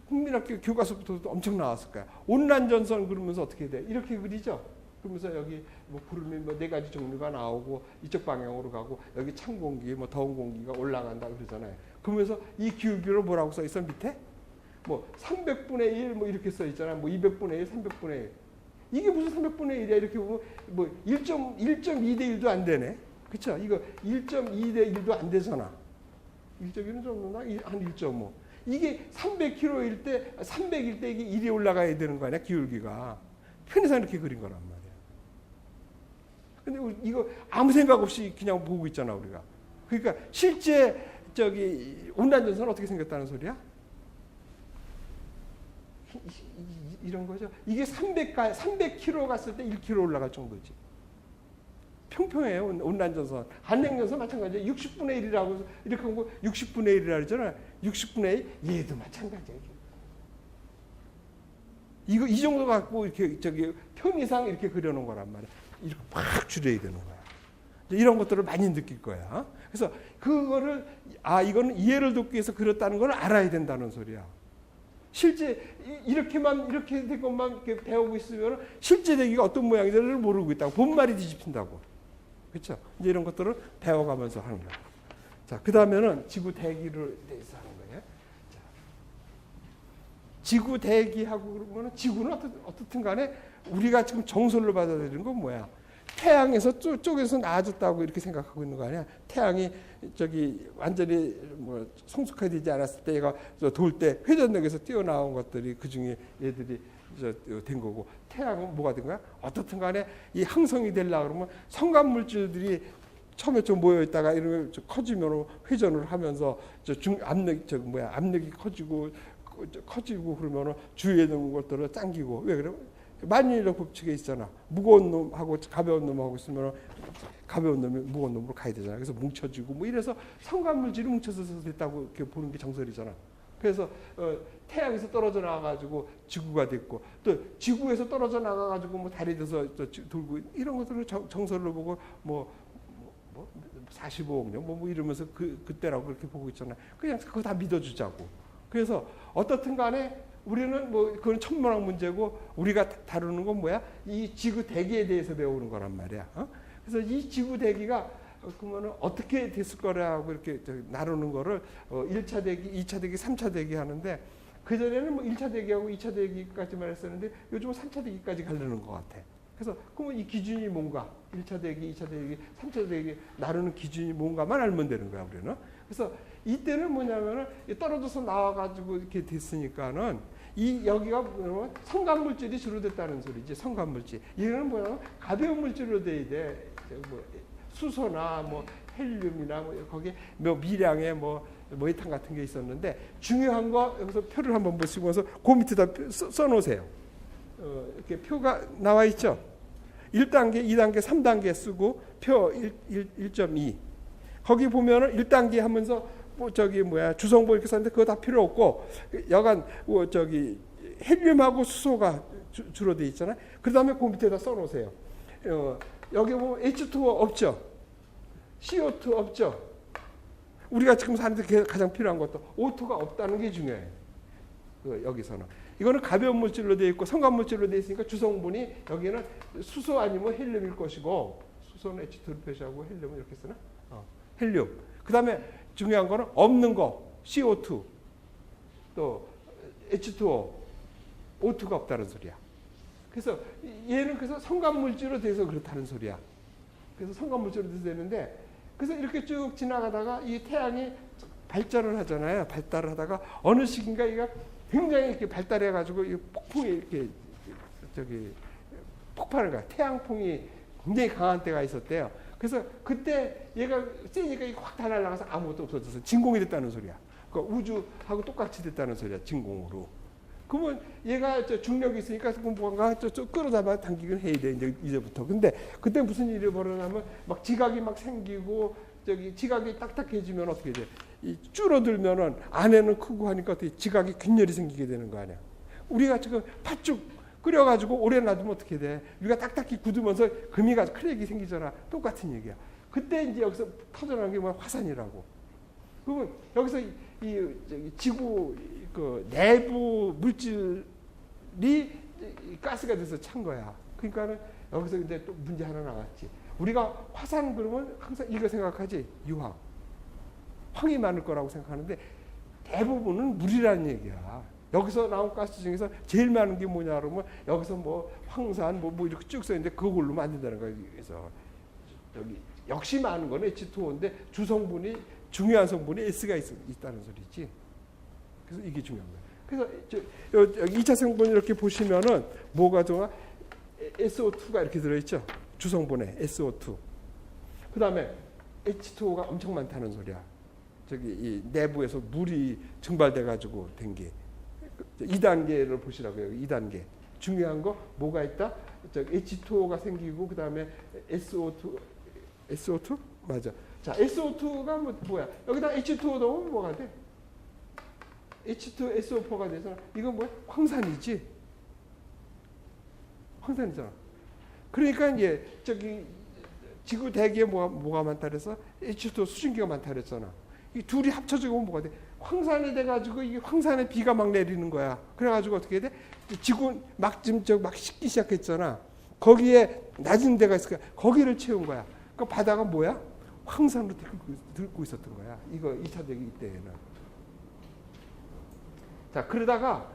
국민학교 교과서부터도 엄청 나왔을 거야. 온난전선 그러면서 어떻게 돼? 이렇게 그리죠? 그러면서 여기 뭐 구름이 뭐 4가지 종류가 나오고 이쪽 방향으로 가고 여기 찬 공기, 뭐 더운 공기가 올라간다 그러잖아요. 그러면서 이 기울기로 뭐라고 써 있어 밑에? 뭐 300분의 1 뭐 이렇게 써 있잖아. 뭐 200분의 1, 300분의 1. 이게 무슨 300분의 1이야? 이렇게 보면 뭐 1.2대 1도 안 되네. 그쵸? 이거 1.2대 1도 안 되잖아. 1.1은 좀 한 1.5. 이게 300km일 때, 300일 때 이게 1이 올라가야 되는 거 아니야? 기울기가. 편의상 이렇게 그린 거란 말이야. 근데 이거 아무 생각 없이 그냥 보고 있잖아, 우리가. 그러니까 실제 저기 온난전선은 어떻게 생겼다는 소리야? 이런 거죠. 이게 300km 갔을 때 1km 올라갈 정도지. 평평해요, 온난전선. 한냉전선 마찬가지예요. 60분의 1이라고 이렇게 하고 60분의 1이라 그러잖아. 60분의 1, 얘도 마찬가지예요. 이거 이 정도 갖고 이렇게 저기 편의상 이렇게 그려놓은 거란 말이야. 이렇게 팍 줄여야 되는 거야. 이런 것들을 많이 느낄 거야. 그래서 그거를 이거는 이해를 돕기 위해서 그렸다는 걸 알아야 된다는 소리야. 실제 이렇게 된 것만 이렇게 배우고 있으면 실제 대기가 어떤 모양인지를 모르고 있다고 본말이 뒤집힌다고. 그렇죠? 이제 이런 것들을 배워가면서 하는 거야. 자, 그 다음에는 지구 대기를 대해서 하는 거예요. 자, 지구 대기하고 그러면 지구는 어떻든 간에 우리가 지금 정설로 받아들이는 건 뭐야? 태양에서 쪽에서 나아졌다고 이렇게 생각하고 있는 거 아니야? 태양이 저기 완전히 뭐 성숙화되지 않았을 때 얘가 돌 때 회전력에서 뛰어나온 것들이 그 중에 얘들이 된 거고, 태양은 뭐가 된 거야? 어떻든 간에 이 항성이 되려고 그러면 성간 물질들이 처음에 좀 모여 있다가 이러면 커지면 회전을 하면서 압력이 커지고 그러면 주위에 있는 것들을 당기고. 왜 그래? 만유인력 법칙에 있잖아. 무거운 놈하고 가벼운 놈하고 있으면 가벼운 놈이 무거운 놈으로 가야 되잖아. 그래서 뭉쳐지고 뭐 이래서 성간물질이 뭉쳐서 됐다고 이렇게 보는 게 정설이잖아. 그래서 태양에서 떨어져 나가가지고 지구가 됐고, 또 지구에서 떨어져 나가가지고 뭐 달이 돼서 돌고, 이런 것들을 정설로 보고 뭐 45억 년 뭐 이러면서 그때라고 그렇게 보고 있잖아. 그냥 그거 다 믿어주자고. 그래서 어떻든 간에 우리는 뭐 그건 천문학 문제고, 우리가 다루는 건 뭐야? 이 지구 대기에 대해서 배우는 거란 말이야. 그래서 이 지구 대기가 그러면 어떻게 됐을 거라고 이렇게 나누는 거를 1차 대기, 2차 대기, 3차 대기 하는데, 그전에는 뭐 1차 대기하고 2차 대기까지만 했었는데 요즘은 3차 대기까지 가려는 것 같아. 그래서 그러면 이 기준이 뭔가, 1차 대기, 2차 대기, 3차 대기 나누는 기준이 뭔가만 알면 되는 거야, 우리는. 그래서 이때는 뭐냐면은 떨어져서 나와가지고 이렇게 됐으니까는 여기가 성간물질이 주로 됐다는 소리지. 성간물질. 이거는 뭐냐면 가벼운 물질로 돼야 돼. 뭐 수소나 뭐 헬륨이나 뭐 거기 뭐 미량의 뭐 모이탄 같은 게 있었는데, 중요한 거 여기서 표를 한번 보시면서 그 밑에다 써놓으세요. 이렇게 표가 나와 있죠. 1단계, 2단계, 3단계 쓰고 표 1.2. 거기 보면은 1단계 하면서 뭐 주성보 이렇게 썼는데 그거 다 필요 없고, 여간 뭐 헬륨하고 수소가 주로 돼 있잖아요. 그다음에 그 밑에다 써놓으세요. 여기 보면 H2O 없죠. CO2 없죠. 우리가 지금 사는데 가장 필요한 것도 O2가 없다는 게 중요해요. 여기서는 이거는 가벼운 물질로 되어 있고 성간물질로 되어 있으니까 주성분이 여기는 수소 아니면 헬륨일 것이고, 수소는 H2를 표시하고 헬륨은 이렇게 쓰나? 헬륨. 그 다음에 중요한 거는 없는 거, CO2, 또 H2O, O2가 없다는 소리야. 그래서 얘는 그래서 성간물질로 돼서 그렇다는 소리야. 그래서 성간물질로 돼서 되는데, 그래서 이렇게 쭉 지나가다가 이 태양이 발전을 하잖아요. 발달을 하다가 어느 시기인가 얘가 굉장히 이렇게 발달해가지고 폭풍이 이렇게 폭발한 거야. 태양풍이 굉장히 강한 때가 있었대요. 그래서 그때 얘가 세니까 확 다 날아가서 아무것도 없어져서 진공이 됐다는 소리야. 그러니까 우주하고 똑같이 됐다는 소리야, 진공으로. 그러면 얘가 중력이 있으니까 뭔가 끌어잡아 당기긴 해야 돼, 이제부터. 근데 그때 무슨 일이 벌어나면 막 지각이 막 생기고, 지각이 딱딱해지면 어떻게 돼? 줄어들면은 안에는 크고 하니까 어떻게 지각이 균열이 생기게 되는 거 아니야. 우리가 지금 팥죽 끓여가지고 오래 놔두면 어떻게 돼? 우리가 딱딱히 굳으면서 금이가 크랙이 생기잖아. 똑같은 얘기야. 그때 이제 여기서 터져나온 게 뭐야? 화산이라고. 그러면 여기서 지구 내부 물질이 가스가 돼서 찬 거야. 그러니까는 여기서 이제 또 문제 하나 나왔지. 우리가 화산 그러면 항상 이거 생각하지. 유황. 황이 많을 거라고 생각하는데 대부분은 물이라는 얘기야. 여기서 나온 가스 중에서 제일 많은 게 뭐냐 그러면 여기서 뭐 황산 뭐 이렇게 쭉 써있는데 그걸로 만든다는 거예요. 그래서 여기 역시 많은 거는 H2O인데 주성분이 중요한 성분이 S가 있다는 소리지. 그래서 이게 중요한 거예요. 그래서 2차 성분 이렇게 보시면은 뭐가 좋아? SO2가 이렇게 들어있죠. 주성분에 SO2. 그 다음에 H2O가 엄청 많다는 소리야. 저기 이 내부에서 물이 증발돼가지고 된 게. 2단계를 보시라고요. 2단계. 중요한 거 뭐가 있다? H2O가 생기고 그 다음에 SO2 맞아. 자, SO2가 뭐야? 여기다 H2O 넣으면 뭐가 돼? H2SO4가 돼서 이건 뭐야? 황산이지. 황산이잖아. 그러니까 이제 저기 지구 대기에 뭐가 많다 그래서 H2O 수증기가 많다 그랬잖아. 이 둘이 합쳐지고 뭐가 돼? 황산이 돼가지고 이게 황산에 비가 막 내리는 거야. 그래가지고 어떻게 돼? 지구 막 식기 시작했잖아. 거기에 낮은 데가 있을 거야. 거기를 채운 거야. 그 바다가 뭐야? 황산으로 들고 있었던 거야. 이거 2차 대기 때에는. 자, 그러다가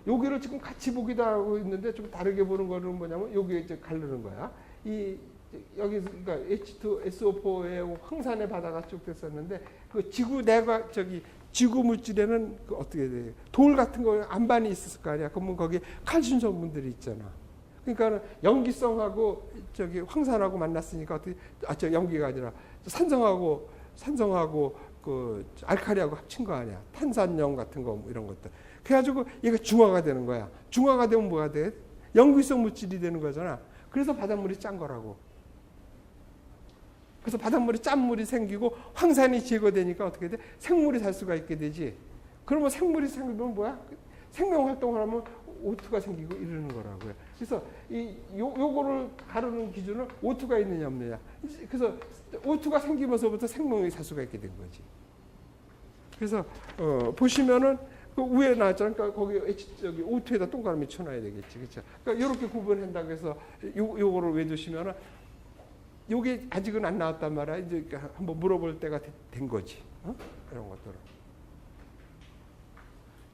여기를 지금 같이 보기도 하고 있는데 좀 다르게 보는 거는 뭐냐면 여기에 이제 가르는 거야. 여기 그러니까 H2SO4의 황산의 바다가 쭉 됐었는데 그 지구 내과 지구 물질에는 그 어떻게 돼? 돌 같은 거 안반이 있었을 거 아니야. 그러면 거기 칼슘 성분들이 있잖아. 그러니까 연기성하고 황산하고 만났으니까 어떻게 연기가 아니라 산성하고 그 알칼리하고 합친 거 아니야. 탄산염 같은 거 이런 것들. 그래가지고 얘가 중화가 되는 거야. 중화가 되면 뭐가 돼? 연기성 물질이 되는 거잖아. 그래서 바닷물이 짠 거라고. 그래서 바닷물이 짠 물이 생기고 황산이 제거되니까 어떻게 돼? 생물이 살 수가 있게 되지. 그러면 생물이 생기면 뭐야? 생명 활동을 하면 O2가 생기고 이러는 거라고요. 그래서 요거를 가르는 기준은 O2가 있느냐 없느냐. 그래서 O2가 생기면서부터 생명이 살 수가 있게 된 거지. 그래서 보시면은 그 위에 나왔잖아요. 그러니까 거기 O2에다 동그라미 쳐놔야 되겠지, 그렇죠? 그러니까 이렇게 구분한다고 해서 요거를 외두시면은 요게 아직은 안 나왔단 말이야. 이제 한번 물어볼 때가 된 거지. 이런 것들은.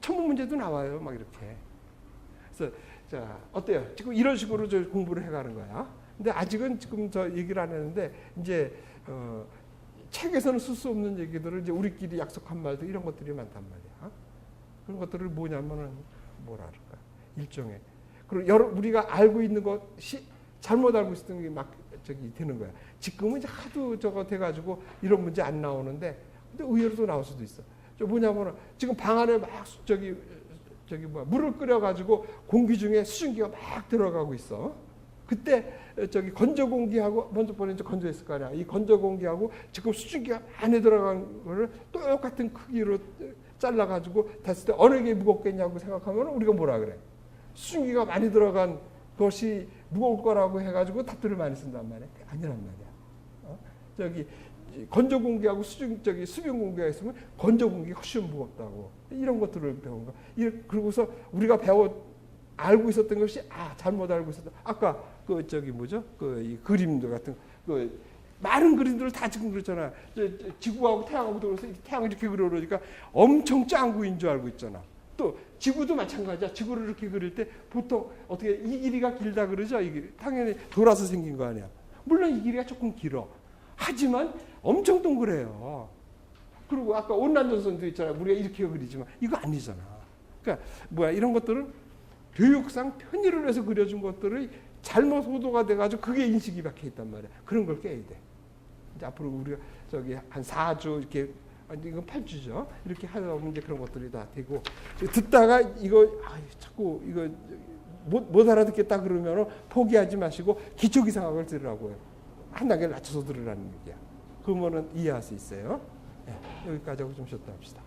천문 문제도 나와요, 막 이렇게. 그래서 자 어때요? 지금 이런 식으로 저 공부를 해가는 거야. 근데 아직은 지금 저 얘기를 안 했는데 이제 책에서는 쓸 수 없는 얘기들을 이제 우리끼리 약속한 말들 이런 것들이 많단 말이야. 그런 것들을 뭐냐면은 뭐랄까 일종의 그리고 우리가 알고 있는 것이 잘못 알고 있었던 게 막 되는 거야. 지금은 이제 하도 저거 돼가지고 이런 문제 안 나오는데 근데 의외로도 나올 수도 있어. 저 뭐냐면은 지금 방 안에 막 물을 끓여가지고 공기 중에 수증기가 막 들어가고 있어. 그때 건조 공기하고 먼저 보내서 건조했을 거 아니야. 이 건조 공기하고 지금 수증기가 안에 들어간 거를 똑같은 크기로 잘라가지고 됐을 때 어느 게 무겁겠냐고 생각하면 우리가 뭐라 그래? 수증기가 많이 들어간 것이 무거울 거라고 해가지고 닷들을 많이 쓴단 말이야. 아니란 말이야. 건조 공기하고 수분 공기가 있으면 건조 공기가 훨씬 무겁다고. 이런 것들을 배운 거. 그러고서 우리가 알고 있었던 것이 잘못 알고 있었다. 아까 이 그림들 같은 많은 그림들을 다 지금 그랬잖아. 지구하고 태양하고 들어서 태양을 이렇게 그려놓으니까 엄청 짠 구인 줄 알고 있잖아. 또 지구도 마찬가지야. 지구를 이렇게 그릴 때 보통 어떻게 이 길이가 길다 그러죠. 이게 당연히 돌아서 생긴 거 아니야. 물론 이 길이가 조금 길어. 하지만 엄청 동그래요. 그리고 아까 온난전선도 있잖아. 우리가 이렇게 그리지만 이거 아니잖아. 그러니까 이런 것들은 교육상 편의를 위해서 그려준 것들이 잘못 호도가 돼가지고 그게 인식이 박혀 있단 말이야. 그런 걸 깨야 돼. 이제 앞으로 우리가 한 4주 이렇게 이건 8주죠. 이렇게 하다 보면 이제 그런 것들이 다 되고 듣다가 자꾸 이거 못 알아듣겠다 그러면 포기하지 마시고 기초 기상학을 들으라고요. 한 단계를 낮춰서 들으라는 얘기야. 그러면은 이해할 수 있어요. 네, 여기까지 하고 좀 쉬었다 합시다.